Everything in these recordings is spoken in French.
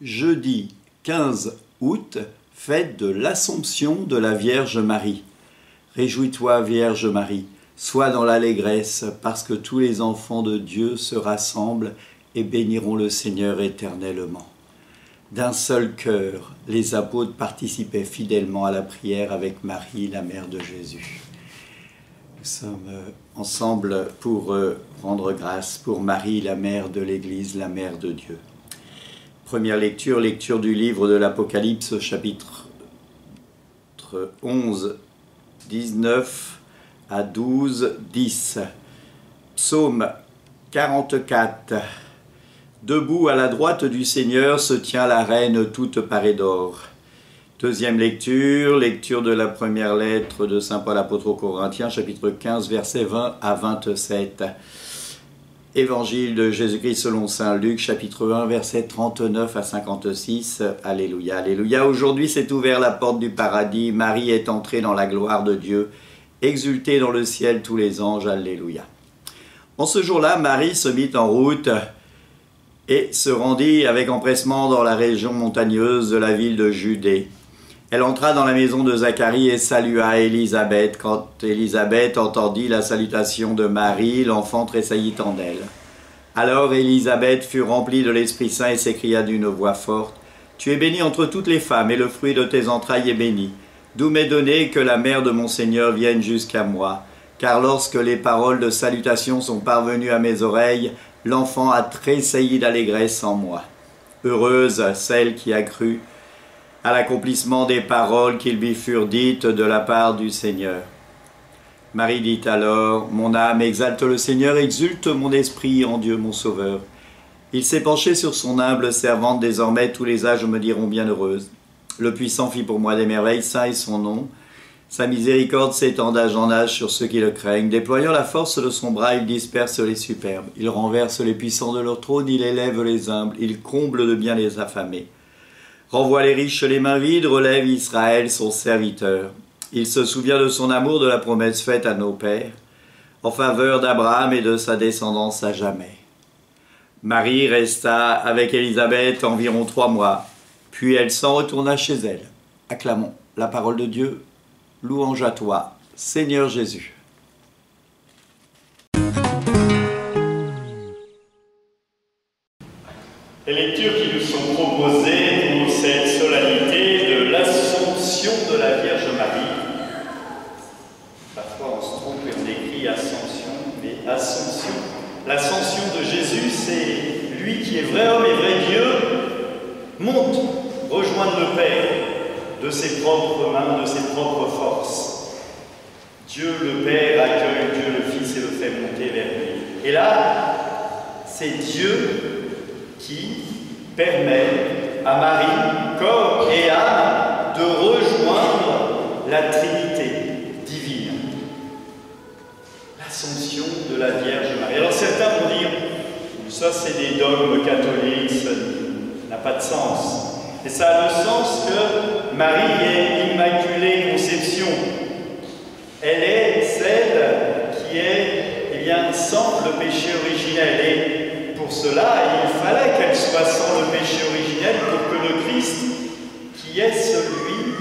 Jeudi 15 août, fête de l'Assomption de la Vierge Marie. Réjouis-toi, Vierge Marie, sois dans l'allégresse, parce que tous les enfants de Dieu se rassemblent et béniront le Seigneur éternellement. D'un seul cœur, les apôtres participaient fidèlement à la prière avec Marie, la mère de Jésus. Nous sommes ensemble pour rendre grâce pour Marie, la mère de l'Église, la mère de Dieu. Première lecture, lecture du livre de l'Apocalypse, chapitre 11, 19 à 12, 10. Psaume 44. Debout à la droite du Seigneur se tient la reine toute parée d'or. Deuxième lecture, lecture de la première lettre de saint Paul apôtre aux Corinthiens, chapitre 15, versets 20 à 27. Évangile de Jésus-Christ selon saint Luc, chapitre 1, versets 39 à 56. Alléluia, alléluia. Aujourd'hui s'est ouvert la porte du paradis. Marie est entrée dans la gloire de Dieu. Exultez dans le ciel tous les anges. Alléluia. En ce jour-là, Marie se mit en route et se rendit avec empressement dans la région montagneuse de la ville de Judée. Elle entra dans la maison de Zacharie et salua Élisabeth. Quand Élisabeth entendit la salutation de Marie, l'enfant tressaillit en elle. Alors Élisabeth fut remplie de l'Esprit Saint et s'écria d'une voix forte, « Tu es bénie entre toutes les femmes, et le fruit de tes entrailles est béni. D'où m'est donné que la mère de mon Seigneur vienne jusqu'à moi. Car lorsque les paroles de salutation sont parvenues à mes oreilles, l'enfant a tressailli d'allégresse en moi. Heureuse celle qui a cru à l'accomplissement des paroles qui lui furent dites de la part du Seigneur. » Marie dit alors, « Mon âme exalte le Seigneur, exulte mon esprit en Dieu mon Sauveur. Il s'est penché sur son humble servante, désormais tous les âges me diront bienheureuse. Le Puissant fit pour moi des merveilles, saint est son nom. Sa miséricorde s'étend d'âge en âge sur ceux qui le craignent. Déployant la force de son bras, il disperse les superbes. Il renverse les puissants de leur trône, il élève les humbles, il comble de bien les affamés. Renvoie les riches les mains vides, relève Israël son serviteur. Il se souvient de son amour, de la promesse faite à nos pères, en faveur d'Abraham et de sa descendance à jamais. » Marie resta avec Élisabeth environ 3 mois, puis elle s'en retourna chez elle. Acclamons la parole de Dieu. Louange à toi, Seigneur Jésus. Les lectures qui nous sont proposées pour cette solennité de l'Assomption de la Vierge Marie. Parfois on se trompe et on écrit Ascension, mais Assomption. L'Ascension de Jésus, c'est lui qui est vrai homme et vrai Dieu, monte rejoindre le Père de ses propres mains, de ses propres forces. Dieu le Père accueille Dieu le Fils et le fait monter vers lui. Et là, c'est Dieu qui permet à Marie, corps et âme, de rejoindre la Trinité divine. L'Assomption de la Vierge Marie. Alors certains vont dire, ça c'est des dogmes catholiques, ça n'a pas de sens. Et ça a le sens que Marie est Immaculée Conception. Elle est celle qui est, eh bien, sans le péché originel. Et pour cela, il fallait qu'elle soit sans le péché originel pour que le Christ, qui est celui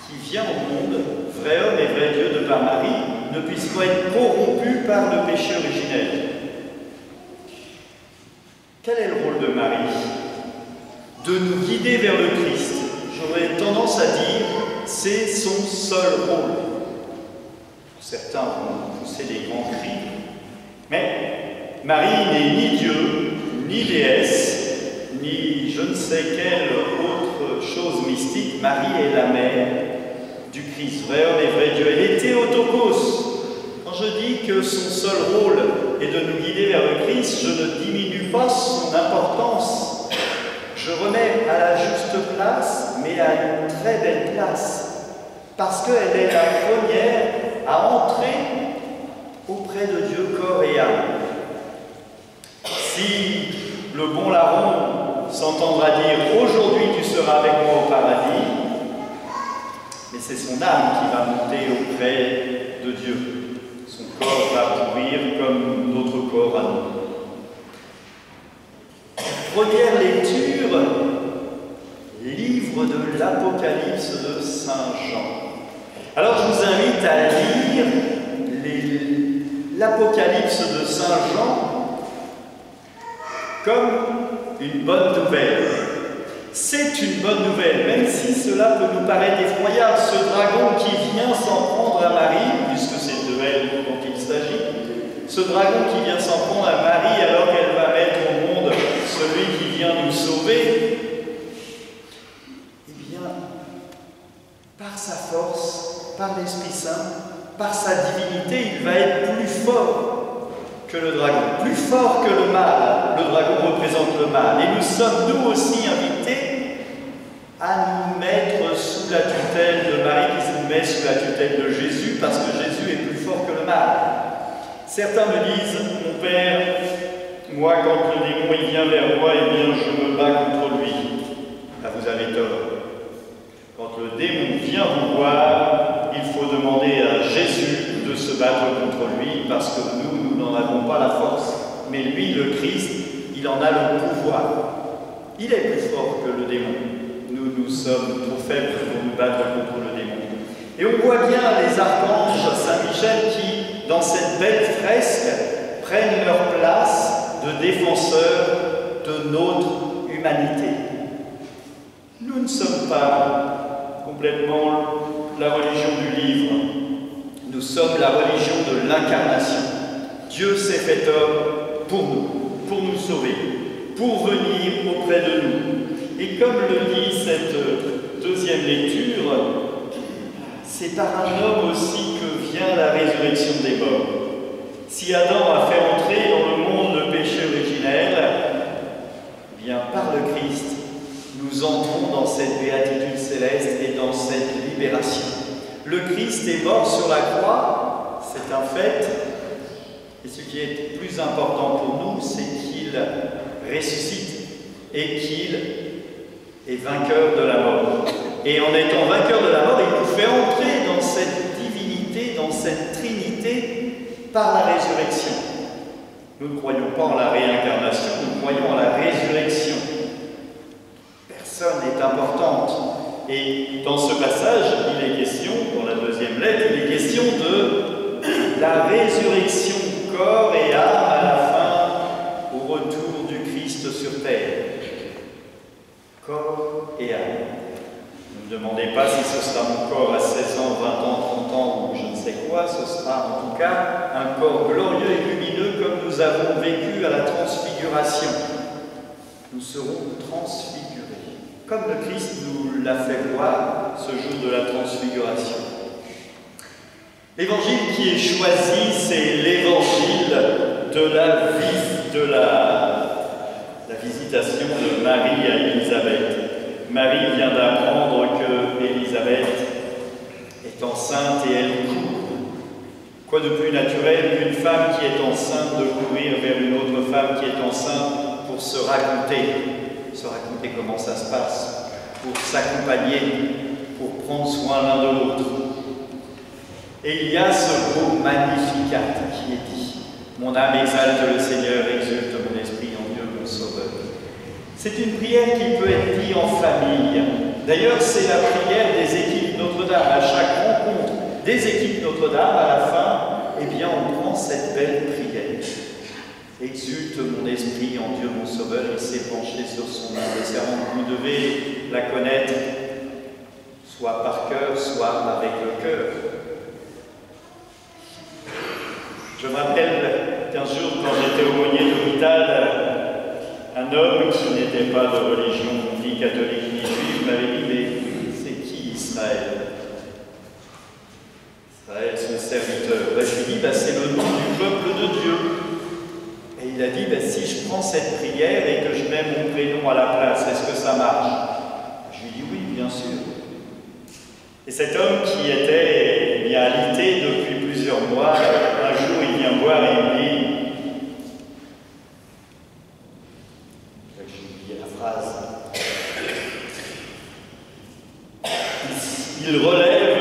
qui vient au monde, vrai homme et vrai Dieu de par Marie, ne puisse pas être corrompu par le péché originel. Quel est le rôle de Marie? De nous guider vers le Christ. J'aurais tendance à dire, c'est son seul rôle. Certains vont pousser des grands cris, mais Marie n'est ni Dieu, ni déesse, ni je ne sais quelle autre chose mystique. Marie est la mère du Christ, vrai homme et vrai Dieu. Elle est Théotokos. Quand je dis que son seul rôle est de nous guider vers le Christ, je ne diminue pas son importance. Je remets à la juste place, mais à une très belle place, parce qu'elle est la première à entrer auprès de Dieu corps et âme. Si le bon larron s'entendra dire « Aujourd'hui tu seras avec moi au paradis », mais c'est son âme qui va monter auprès de Dieu. Son corps va pourrir comme notre corps à nous. Première lecture, livre de l'Apocalypse de Saint Jean. Alors je vous invite à lire l'Apocalypse de Saint Jean comme une bonne nouvelle. C'est une bonne nouvelle, même si cela peut nous paraître effroyable. Ce dragon qui vient s'en prendre à Marie, puisque c'est de elle dont il s'agit, ce dragon qui vient s'en prendre à Marie alors qu'elle va mettre au monde celui qui vient nous sauver, eh bien, par sa force, par l'Esprit Saint, par sa divinité, il va être plus fort que le dragon, plus fort que le mal. Le dragon représente le mal. Et nous sommes, nous aussi, invités à nous mettre sous la tutelle de Marie, qui se met sous la tutelle de Jésus, parce que Jésus est plus fort que le mal. Certains me disent, mon Père, moi, quand le démon il vient vers moi, eh bien, je me bats contre lui. Là, vous avez tort. Quand le démon vient vous voir, il faut demander à Jésus de se battre contre lui, parce que nous n'en avons pas la force. Mais lui, le Christ, il en a le pouvoir. Il est plus fort que le démon. Nous sommes trop faibles pour nous battre contre le démon. Et on voit bien les archanges Saint-Michel qui, dans cette belle fresque, prennent leur place de défenseurs de notre humanité. Nous ne sommes pas complètement la religion du livre. Nous sommes la religion de l'incarnation. Dieu s'est fait homme pour nous sauver, pour venir auprès de nous. Et comme le dit cette deuxième lecture, c'est par un homme aussi que vient la résurrection des morts. Si Adam a fait entrer dans le monde le péché originel, eh bien par le Christ, nous entrons dans cette béatitude céleste et dans cette libération. Le Christ est mort sur la croix, c'est un fait, et ce qui est plus important pour nous, c'est qu'il ressuscite et qu'il est vainqueur de la mort. Et en étant vainqueur de la mort, il nous fait entrer dans cette divinité, dans cette trinité, par la résurrection. Nous ne croyons pas en la réincarnation, nous croyons en la résurrection. Personne n'est importante. Et dans ce passage, il est question, dans la deuxième lettre, il est question de la résurrection corps et âme à la fin, au retour du Christ sur terre. Corps et âme. Ne me demandez pas si ce sera mon corps à 16 ans, 20 ans, 30 ans ou je ne sais quoi, ce sera en tout cas un corps glorieux et lumineux comme nous avons vécu à la transfiguration. Nous serons transfigurés, comme le Christ nous l'a fait voir ce jour de la transfiguration. L'évangile qui est choisi, c'est l'évangile de la visitation de Marie à Élisabeth. Marie vient d'apprendre que Élisabeth est enceinte et elle court. Quoi de plus naturel qu'une femme qui est enceinte de courir vers une autre femme qui est enceinte pour se raconter comment ça se passe, pour s'accompagner, pour prendre soin l'un de l'autre. Et il y a ce beau Magnificat qui est dit. Mon âme exalte le Seigneur, exulte mon esprit en Dieu mon Sauveur. C'est une prière qui peut être dite en famille. D'ailleurs, c'est la prière des équipes Notre-Dame. À chaque rencontre des équipes Notre-Dame, à la fin, eh bien, on prend cette belle prière. Exulte mon esprit en Dieu mon Sauveur, il s'est penché sur son âme. Vous devez la connaître, soit par cœur, soit avec le cœur. Je me rappelle qu'un jour, quand j'étais aumônier d'hôpital, un homme qui n'était pas de religion ni catholique ni juive m'avait dit, mais c'est qui Israël? Israël, son serviteur. Je lui ai dit, c'est le nom du peuple de Dieu. Et il a dit, si je prends cette prière et que je mets mon prénom à la place, est-ce que ça marche? Je lui ai dit, oui, bien sûr. Et cet homme qui était bien alité depuis plusieurs mois, un jour il vient voir et il me dit, il relève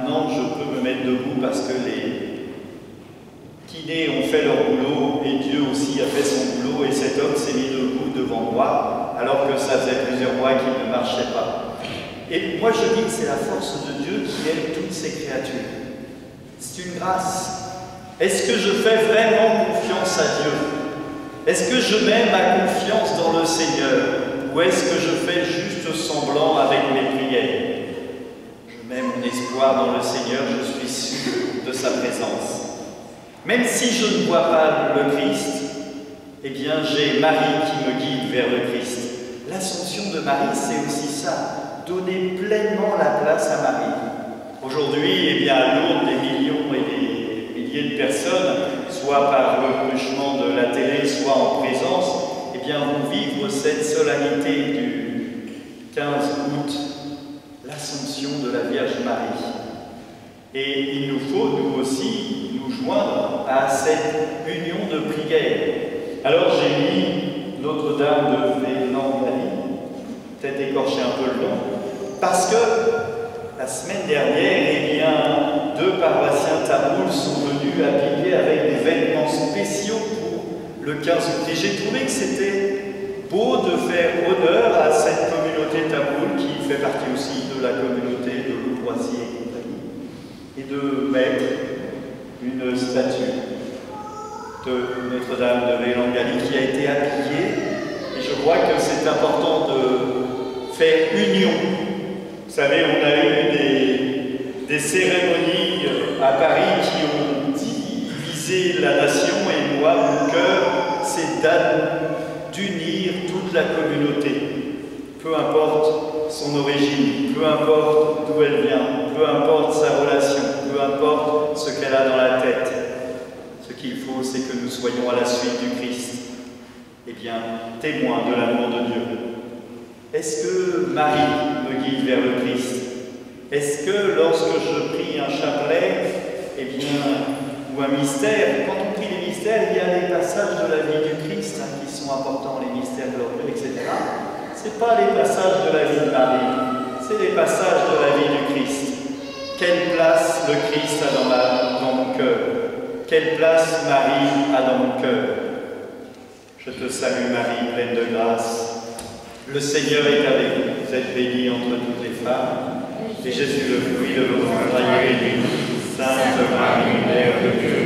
maintenant je peux me mettre debout parce que les kinés ont fait leur boulot et Dieu aussi a fait son boulot et cet homme s'est mis debout devant moi alors que ça faisait plusieurs mois qu'il ne marchait pas. Et moi je dis que c'est la force de Dieu qui aime toutes ses créatures. C'est une grâce. Est-ce que je fais vraiment confiance à Dieu? Est-ce que je mets ma confiance dans le Seigneur? Ou est-ce que je fais juste semblant avec mes prières? Je mets mon espoir dans le Seigneur, je suis sûr de sa présence. Même si je ne vois pas le Christ, eh bien j'ai Marie qui me guide vers le Christ. L'ascension de Marie, c'est aussi ça, donner pleinement la place à Marie. Aujourd'hui, eh bien, à Lourdes, des millions et des milliers de personnes, soit par le truchement de la télé, soit en présence, eh bien, vont vivre cette solennité du 15 août, l'Ascension de la Vierge Marie. Et il nous faut, nous aussi, nous joindre à cette union de prière. Alors j'ai mis Notre-Dame de Vélangali, peut-être écorché un peu le nom, parce que la semaine dernière, eh bien, 2 paroissiens tamouls sont venus habillés avec des vêtements spéciaux pour le 15 août. Et j'ai trouvé que c'était beau de faire honneur à cette communauté tamoule qui fait partie aussi de la communauté de Louvoisier et compagnie, et de mettre une statue de Notre-Dame de Vélangali qui a été habillée. Et je crois que c'est important de faire union. Vous savez, on a eu des cérémonies à Paris qui ont divisé la nation, et moi, mon cœur, c'est d'unir toute la communauté, peu importe son origine, peu importe d'où elle vient, peu importe sa relation, peu importe ce qu'elle a dans la tête. Ce qu'il faut, c'est que nous soyons à la suite du Christ, eh bien, témoins de l'amour de Dieu. Est-ce que Marie me guide vers le Christ? Est-ce que lorsque je prie un chapelet, eh bien, ou un mystère, quand on prie les mystères, il y a les passages de la vie du Christ qui sont importants, les mystères glorieux, etc. Ce n'est pas les passages de la vie de Marie, c'est les passages de la vie du Christ. Quelle place le Christ a dans mon cœur? Quelle place Marie a dans mon cœur? Je te salue Marie, pleine de grâce. Le Seigneur est avec vous. Vous êtes bénie entre toutes les femmes. Et Jésus, le fruit de votre entrailles, est béni. Sainte Marie, Mère de Dieu,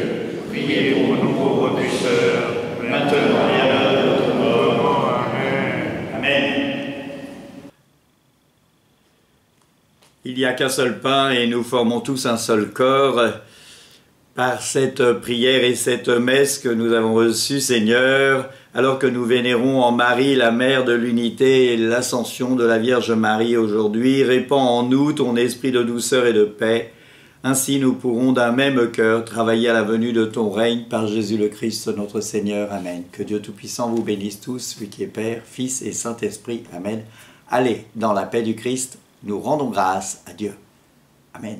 priez pour nous pauvres pécheurs, maintenant et à l'heure de notre mort. Amen. Amen. Il n'y a qu'un seul pain et nous formons tous un seul corps. Par cette prière et cette messe que nous avons reçue, Seigneur, alors que nous vénérons en Marie, la Mère de l'unité et l'ascension de la Vierge Marie aujourd'hui, répands en nous ton esprit de douceur et de paix. Ainsi nous pourrons d'un même cœur travailler à la venue de ton règne par Jésus le Christ notre Seigneur. Amen. Que Dieu Tout-Puissant vous bénisse tous, lui qui est Père, Fils et Saint-Esprit. Amen. Allez, dans la paix du Christ, nous rendons grâce à Dieu. Amen.